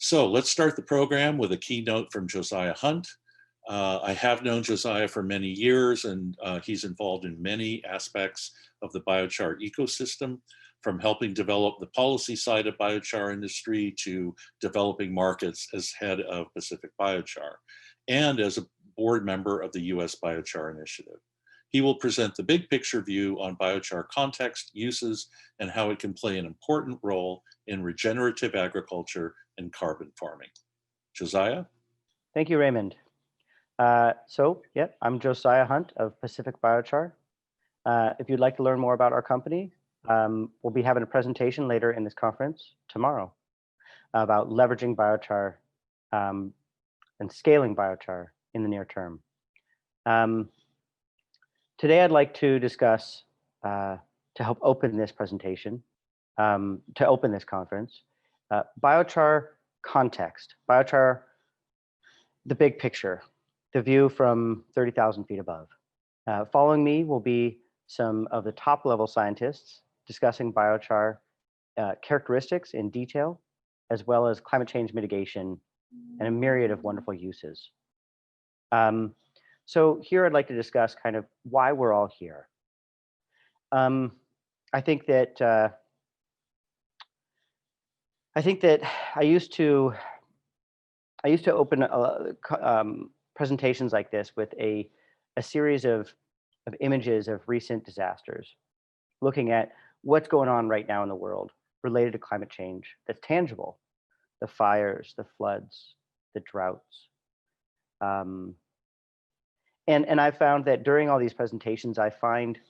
So let's start the program with a keynote from Josiah Hunt. I have known Josiah for many years, and he's involved in many aspects of the biochar ecosystem, from helping develop the policy side of biochar industry to developing markets as head of Pacific Biochar, and as a board member of the US Biochar Initiative. He will present the big picture view on biochar context, uses, and how it can play an important role in regenerative agriculture and carbon farming. Josiah? Thank you, Raymond. I'm Josiah Hunt of Pacific Biochar. If you'd like to learn more about our company, we'll be having a presentation later in this conference tomorrow about leveraging biochar and scaling biochar in the near term. Today, I'd like to discuss, to help open this presentation, to open this conference, biochar context, biochar, the big picture, the view from 30,000 feet above. Following me will be some of the top level scientists discussing biochar characteristics in detail, as well as climate change mitigation and a myriad of wonderful uses. So here I'd like to discuss kind of why we're all here. I think that I used to open presentations like this with a series of images of recent disasters, looking at what's going on right now in the world related to climate change that's tangible: the fires, the floods, the droughts. And I found that during all these presentations, I find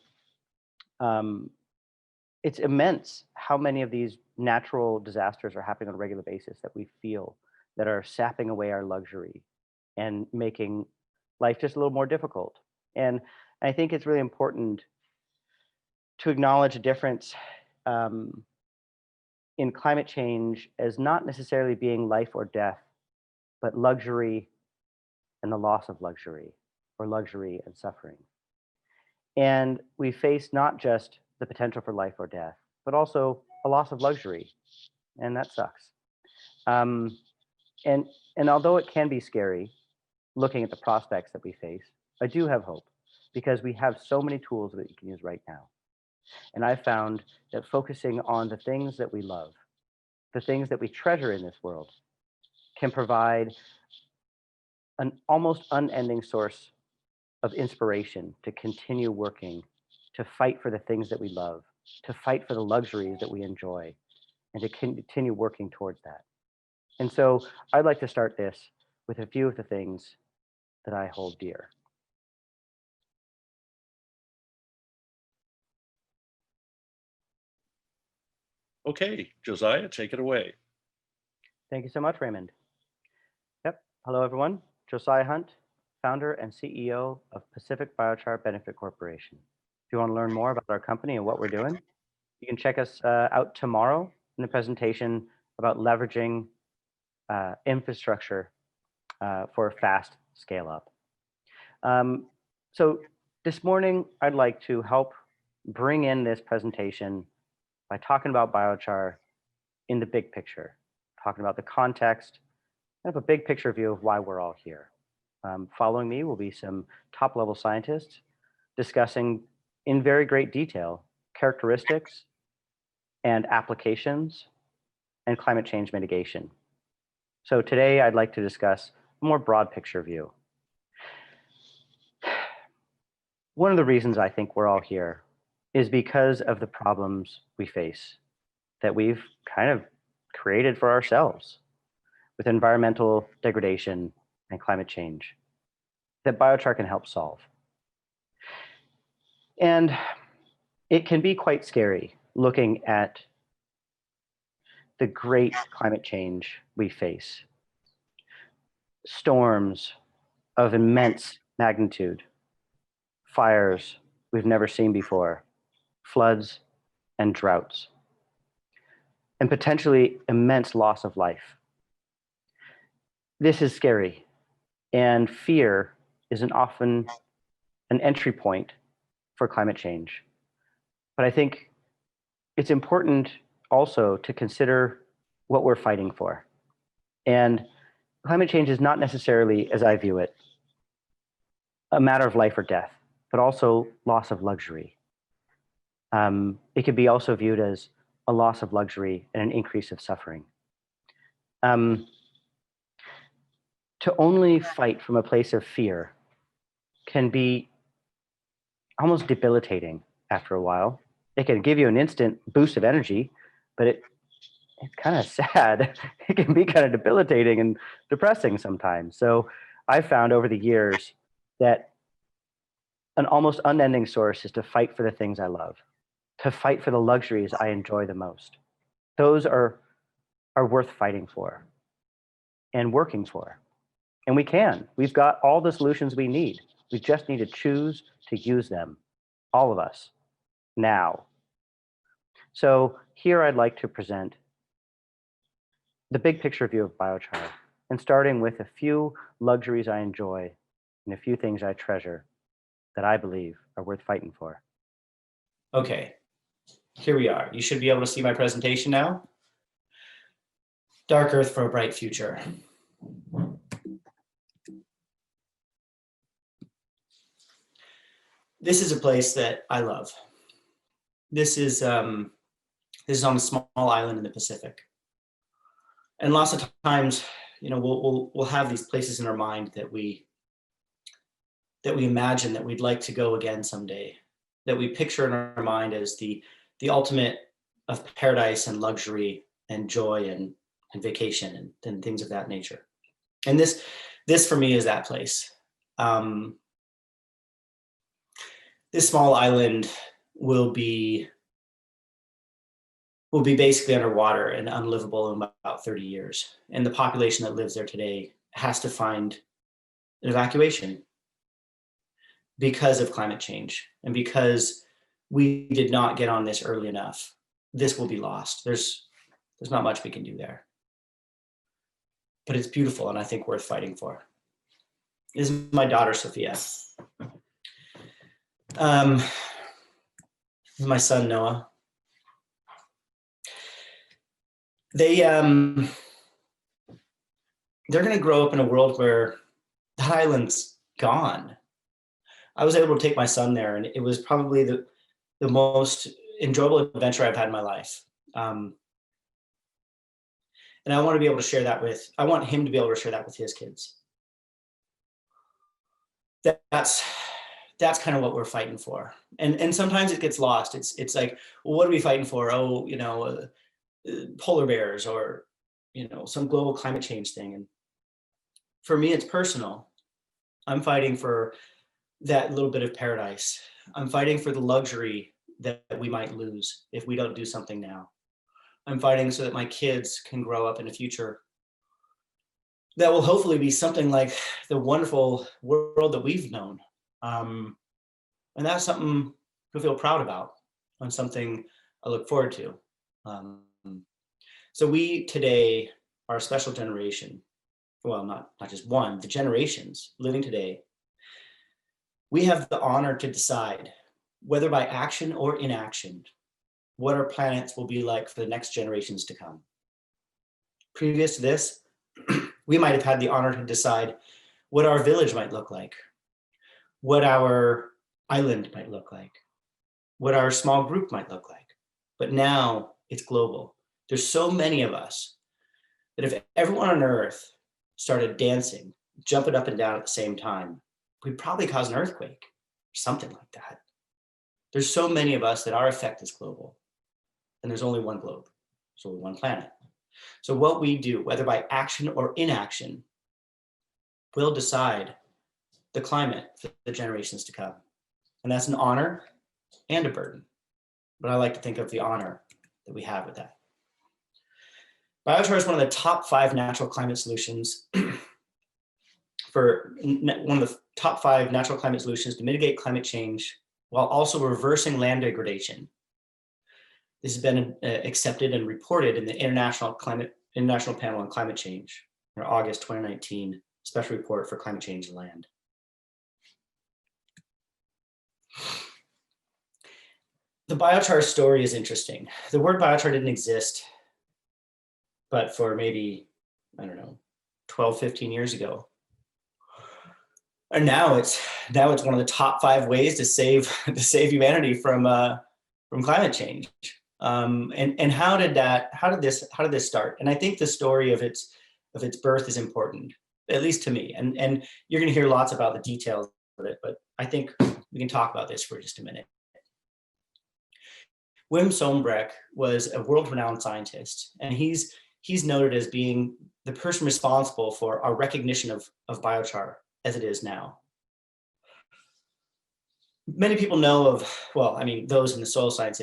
it's immense how many of these natural disasters are happening on a regular basis that we feel, that are sapping away our luxury and making life just a little more difficult. And I think it's really important to acknowledge a difference in climate change as not necessarily being life or death, but luxury and the loss of luxury, or luxury and suffering. And we face not just the potential for life or death, but also a loss of luxury, and that sucks. And although it can be scary, looking at the prospects that we face, I do have hope, because we have so many tools that you can use right now. And I found that focusing on the things that we love, the things that we treasure in this world, can provide an almost unending source of inspiration to continue working, to fight for the things that we love, to fight for the luxuries that we enjoy, and to continue working towards that. And so I'd like to start this with a few of the things that I hold dear. Okay, Josiah, take it away. Thank you so much, Raymond. Yep. Hello, everyone. Josiah Hunt, founder and CEO of Pacific Biochar Benefit Corporation. If you want to learn more about our company and what we're doing, you can check us out tomorrow in the presentation about leveraging infrastructure for a fast scale up. So this morning, I'd like to help bring in this presentation by talking about biochar in the big picture, talking about the context, and have a big picture view of why we're all here. Following me will be some top level scientists discussing in very great detail characteristics and applications and climate change mitigation. So today I'd like to discuss a more broad picture view. One of the reasons I think we're all here is because of the problems we face that we've kind of created for ourselves with environmental degradation and climate change that biochar can help solve. And it can be quite scary looking at the great climate change we face. Storms of immense magnitude, fires we've never seen before, floods and droughts, and potentially immense loss of life. This is scary, and fear is often an entry point for climate change. But I think it's important also to consider what we're fighting for. And climate change is not necessarily, as I view it, a matter of life or death, but also loss of luxury. It could be also viewed as a loss of luxury and an increase of suffering. To only fight from a place of fear can be almost debilitating after a while. It can give you an instant boost of energy, but it's kind of sad. It can be kind of debilitating and depressing sometimes. So I've found over the years that an almost unending source is to fight for the things I love, to fight for the luxuries I enjoy the most. Those are worth fighting for and working for. And we can. We've got all the solutions we need. We just need to choose to use them, all of us, now. So here I'd like to present the big picture view of biochar, and starting with a few luxuries I enjoy and a few things I treasure that I believe are worth fighting for. Okay, here we are. You should be able to see my presentation now. Dark Earth for a Bright Future. This is a place that I love. This is on a small island in the Pacific. And lots of times, we'll have these places in our mind that we imagine that we'd like to go again someday, that we picture in our mind as the ultimate of paradise and luxury and joy and vacation and things of that nature. And this for me is that place. This small island will be basically underwater and unlivable in about 30 years. And the population that lives there today has to find an evacuation because of climate change and because we did not get on this early enough. This will be lost. There's not much we can do there. But it's beautiful and I think worth fighting for. This is my daughter, Sophia. This is my son, Noah. They're going to grow up in a world where the island's gone. I was able to take my son there, and it was probably the most enjoyable adventure I've had in my life. And I want to be able to share that I want him to be able to share that with his kids. That's kind of what we're fighting for. And sometimes it gets lost. It's like, well, what are we fighting for? Oh, polar bears or, some global climate change thing. And for me, it's personal. I'm fighting for that little bit of paradise. I'm fighting for the luxury that we might lose if we don't do something now. I'm fighting so that my kids can grow up in a future that will hopefully be something like the wonderful world that we've known. And that's something to feel proud about and something I look forward to. So we today are a special generation. Well, not just one, the generations living today. We have the honor to decide, whether by action or inaction, what our planets will be like for the next generations to come. Previous to this, we might have had the honor to decide what our village might look like, what our island might look like, what our small group might look like. But now it's global. There's so many of us that if everyone on Earth started dancing, jumping up and down at the same time, we'd probably cause an earthquake, or something like that. There's so many of us that our effect is global. And there's only one globe. There's only one planet. So what we do, whether by action or inaction, will decide the climate for the generations to come. And that's an honor and a burden. But I like to think of the honor that we have with that. Biochar is one of the top 5 natural climate solutions one of the top 5 natural climate solutions to mitigate climate change while also reversing land degradation. This has been accepted and reported in the International Panel on Climate Change, or August 2019 Special Report for Climate Change and Land. The biochar story is interesting. The word biochar didn't exist, but for maybe I don't know, 12, 15 years ago. And now it's one of the top 5 ways to save humanity from climate change. And how did this start? And I think the story of its birth is important, at least to me. And you're going to hear lots about the details of it, but I think we can talk about this for just a minute. Wim Sombrecht was a world-renowned scientist, and he's noted as being the person responsible for our recognition of biochar as it is now. Many people know of, well, I mean, those in the soil science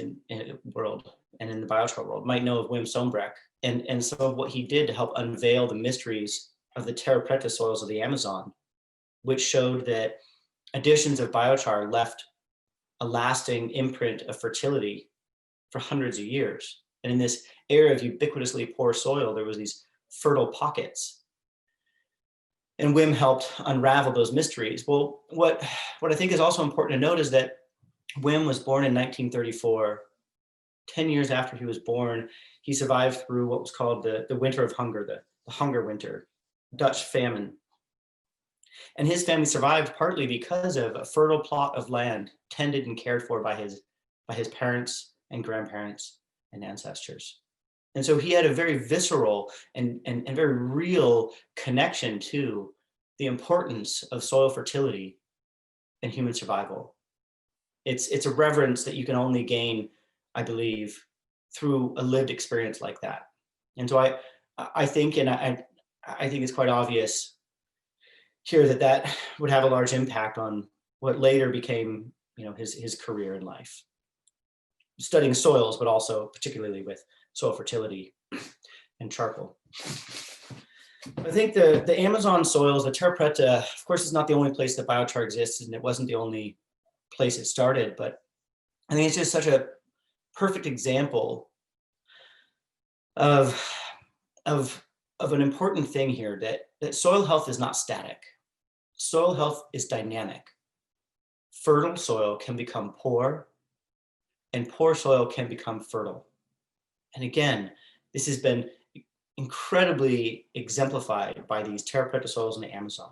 world and in the biochar world might know of Wim Sombrecht and some of what he did to help unveil the mysteries of the terra preta soils of the Amazon, which showed that additions of biochar left a lasting imprint of fertility for hundreds of years. And in this area of ubiquitously poor soil, there was these fertile pockets. And Wim helped unravel those mysteries. Well, what I think is also important to note is that Wim was born in 1934. 10 years after he was born, he survived through what was called the Winter of Hunger, the Hunger Winter, Dutch famine. And his family survived partly because of a fertile plot of land tended and cared for by his parents and grandparents and ancestors. And so he had a very visceral and very real connection to the importance of soil fertility and human survival. It's a reverence that you can only gain, I believe, through a lived experience like that. And so I think it's quite obvious here that would have a large impact on what later became, his career in life, studying soils, but also particularly with soil fertility and charcoal. I think the Amazon soils, the terra preta, of course, is not the only place that biochar exists, and it wasn't the only place it started, but I think it's just such a perfect example of an important thing here, that soil health is not static. Soil health is dynamic. Fertile soil can become poor, and poor soil can become fertile. And again, this has been incredibly exemplified by these terra preta soils in the Amazon.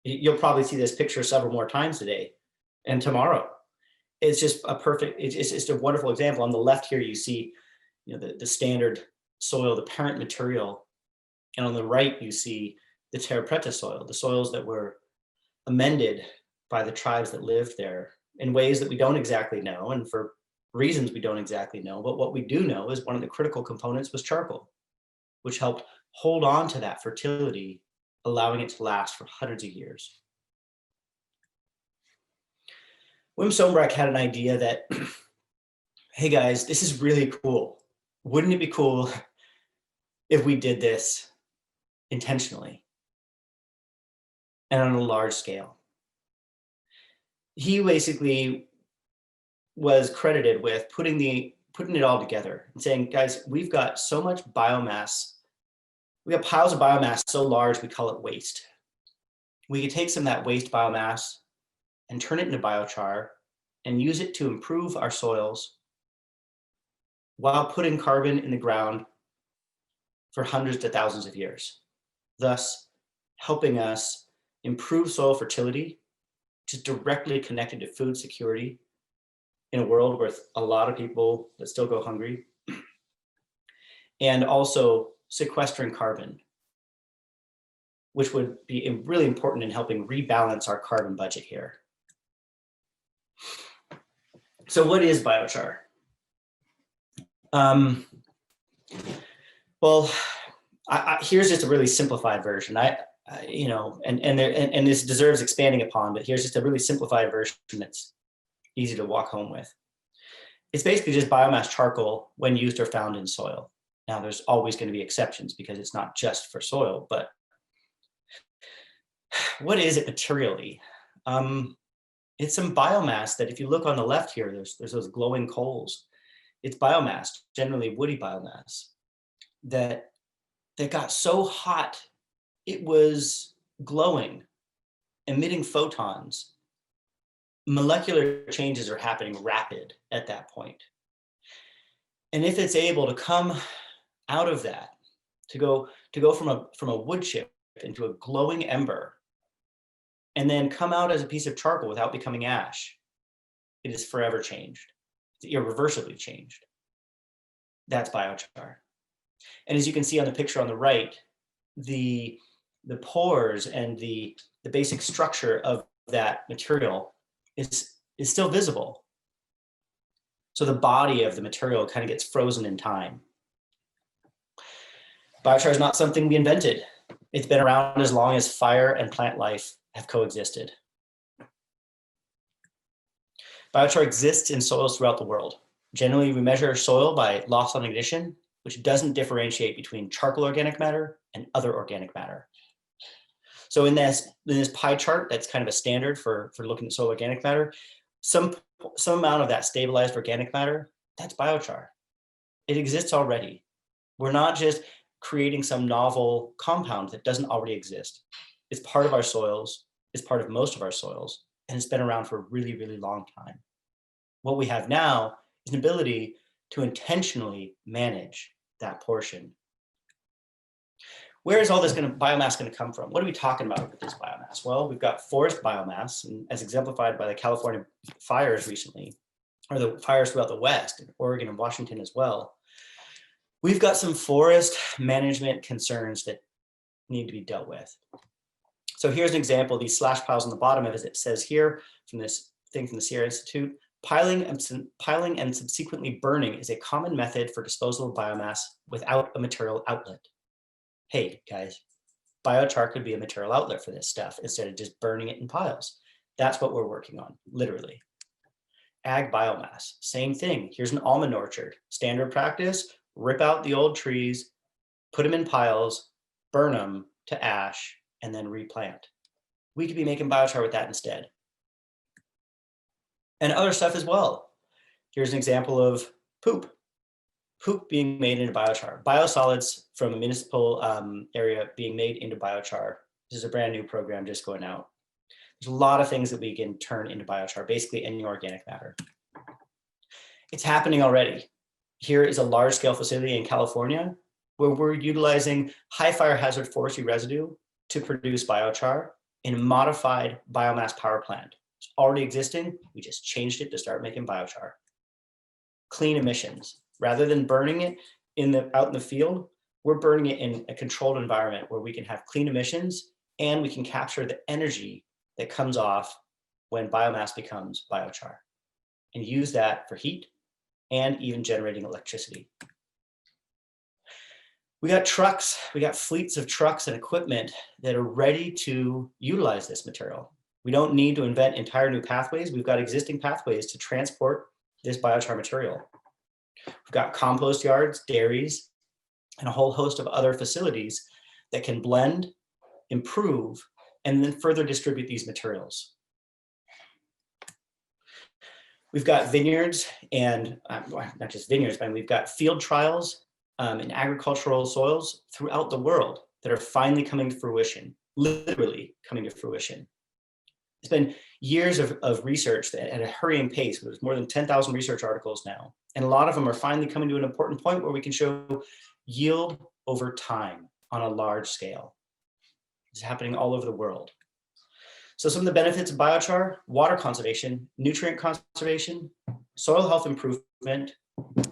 You'll probably see this picture several more times today and tomorrow. It's just it's just a wonderful example. On the left here, you see, the standard soil, the parent material. And on the right, you see the terra preta soil, the soils that were amended by the tribes that lived there in ways that we don't exactly know, and for reasons we don't exactly know. But what we do know is one of the critical components was charcoal, which helped hold on to that fertility, allowing it to last for hundreds of years. Wim Sombrecht had an idea that, hey guys, this is really cool. Wouldn't it be cool if we did this intentionally and on a large scale? He basically was credited with putting it all together and saying, guys, we've got so much biomass. We have piles of biomass so large, we call it waste. We could take some of that waste biomass and turn it into biochar and use it to improve our soils while putting carbon in the ground for hundreds to thousands of years, thus helping us improve soil fertility, which is directly connected to food security in a world with a lot of people that still go hungry, and also sequestering carbon, which would be really important in helping rebalance our carbon budget here. So what is biochar? Well, here's just a really simplified version. And this deserves expanding upon, but here's just a really simplified version that's easy to walk home with. It's basically just biomass charcoal when used or found in soil. Now, there's always going to be exceptions because it's not just for soil, but what is it materially? It's some biomass that, if you look on the left here, there's those glowing coals. It's biomass, generally woody biomass, that got so hot it was glowing, emitting photons. Molecular changes are happening rapid at that point. And if it's able to come out of that to go from a wood chip into a glowing ember and then come out as a piece of charcoal without becoming ash. It is forever changed. It's irreversibly changed. That's biochar. And as you can see on the picture on the right, the pores and the basic structure of that material is still visible. So the body of the material kind of gets frozen in time. Biochar is not something we invented. It's been around as long as fire and plant life have coexisted. Biochar exists in soils throughout the world. Generally, we measure soil by loss on ignition, which doesn't differentiate between charcoal organic matter and other organic matter. So in this pie chart, that's kind of a standard for looking at soil organic matter, some amount of that stabilized organic matter, that's biochar. It exists already. We're not just creating some novel compound that doesn't already exist. It's part of our soils, it's part of most of our soils, and it's been around for a really, really long time. What we have now is an ability to intentionally manage that portion. Where is all this biomass going to come from? What are we talking about with this biomass? Well, we've got forest biomass, and as exemplified by the California fires recently, or the fires throughout the West, in Oregon and Washington as well. We've got some forest management concerns that need to be dealt with. So here's an example of these slash piles on the bottom of it. It says here from this thing from the Sierra Institute, piling and subsequently burning is a common method for disposal of biomass without a material outlet. Hey guys, biochar could be a material outlet for this stuff instead of just burning it in piles. That's what we're working on, literally. Ag biomass, same thing. Here's an almond orchard. Standard practice, rip out the old trees, put them in piles, burn them to ash, and then replant. We could be making biochar with that instead. And other stuff as well. Here's an example of poop. Poop being made into biochar. Biosolids from a municipal area being made into biochar. This is a brand new program just going out. There's a lot of things that we can turn into biochar, basically any organic matter. It's happening already. Here is a large-scale facility in California where we're utilizing high fire hazard forestry residue to produce biochar in a modified biomass power plant. It's already existing, we just changed it to start making biochar. Clean emissions. Rather than burning it out in the field, we're burning it in a controlled environment where we can have clean emissions and we can capture the energy that comes off when biomass becomes biochar and use that for heat and even generating electricity. We got trucks, we got fleets of trucks and equipment that are ready to utilize this material. We don't need to invent entire new pathways. We've got existing pathways to transport this biochar material. We've got compost yards, dairies, and a whole host of other facilities that can blend, improve, and then further distribute these materials. We've got vineyards and not just vineyards, but we've got field trials in agricultural soils throughout the world that are finally coming to fruition, literally coming to fruition. It's been years of research at a hurrying pace. There's more than 10,000 research articles now. And a lot of them are finally coming to an important point where we can show yield over time on a large scale. It's happening all over the world. So some of the benefits of biochar: water conservation, nutrient conservation, soil health improvement,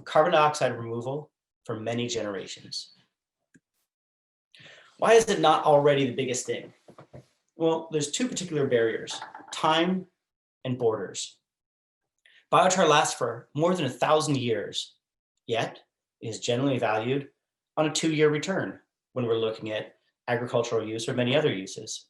carbon dioxide removal for many generations. Why is it not already the biggest thing? Well, there's two particular barriers: time and borders. Biochar lasts for more than 1,000 years, yet it is generally valued on a 2-year return when we're looking at agricultural use or many other uses.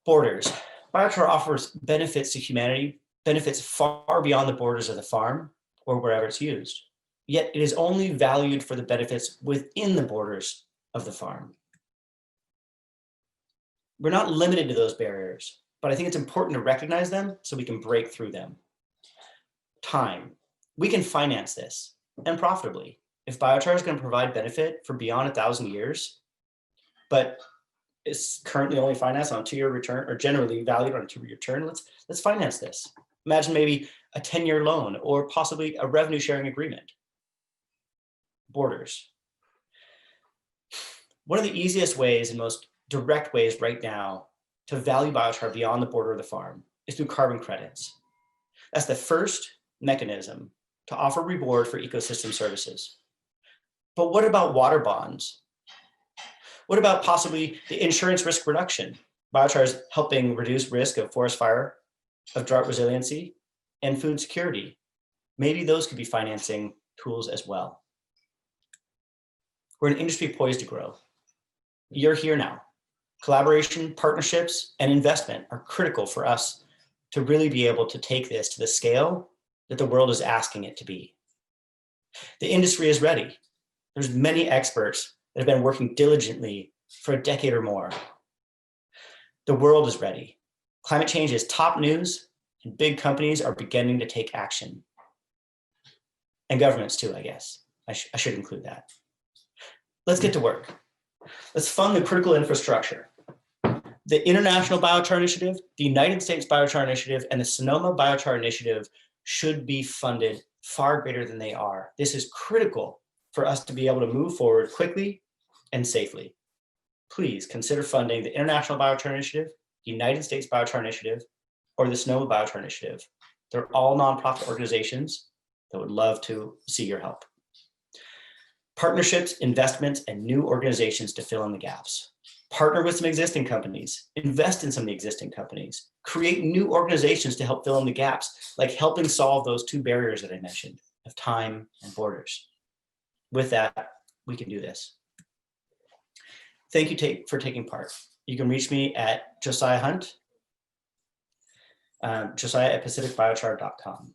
Borders. Biochar offers benefits to humanity, benefits far beyond the borders of the farm or wherever it's used. Yet it is only valued for the benefits within the borders of the farm. We're not limited to those barriers, but I think it's important to recognize them so we can break through them. Time. We can finance this, and profitably. If biochar is going to provide benefit for beyond 1,000 years, but it's currently only financed on a 2-year return, or generally valued on a 2-year return, let's finance this. Imagine maybe a 10-year loan or possibly a revenue sharing agreement. Borders. One of the easiest ways and most direct ways right now to value biochar beyond the border of the farm is through carbon credits. That's the first mechanism to offer reward for ecosystem services. But what about water bonds? What about possibly the insurance risk reduction? Biochar is helping reduce risk of forest fire, of drought resiliency, and food security. Maybe those could be financing tools as well. We're an industry poised to grow. You're here now. Collaboration, partnerships, and investment are critical for us to really be able to take this to the scale that the world is asking it to be. The industry is ready. There's many experts that have been working diligently for a decade or more. The world is ready. Climate change is top news, and big companies are beginning to take action. And governments too, I guess. I should include that. Let's get to work. Let's fund the critical infrastructure. The International Biochar Initiative, the United States Biochar Initiative, and the Sonoma Biochar Initiative should be funded far greater than they are. This is critical for us to be able to move forward quickly and safely. Please consider funding the International Biochar Initiative, the United States Biochar Initiative, or the Sonoma Biochar Initiative. They're all nonprofit organizations that would love to see your help. Partnerships, investments, and new organizations to fill in the gaps. Partner with some existing companies, invest in some of the existing companies, create new organizations to help fill in the gaps, like helping solve those two barriers that I mentioned of time and borders. With that, we can do this. Thank you for taking part. You can reach me at Josiah Hunt, Josiah at pacificbiochar.com.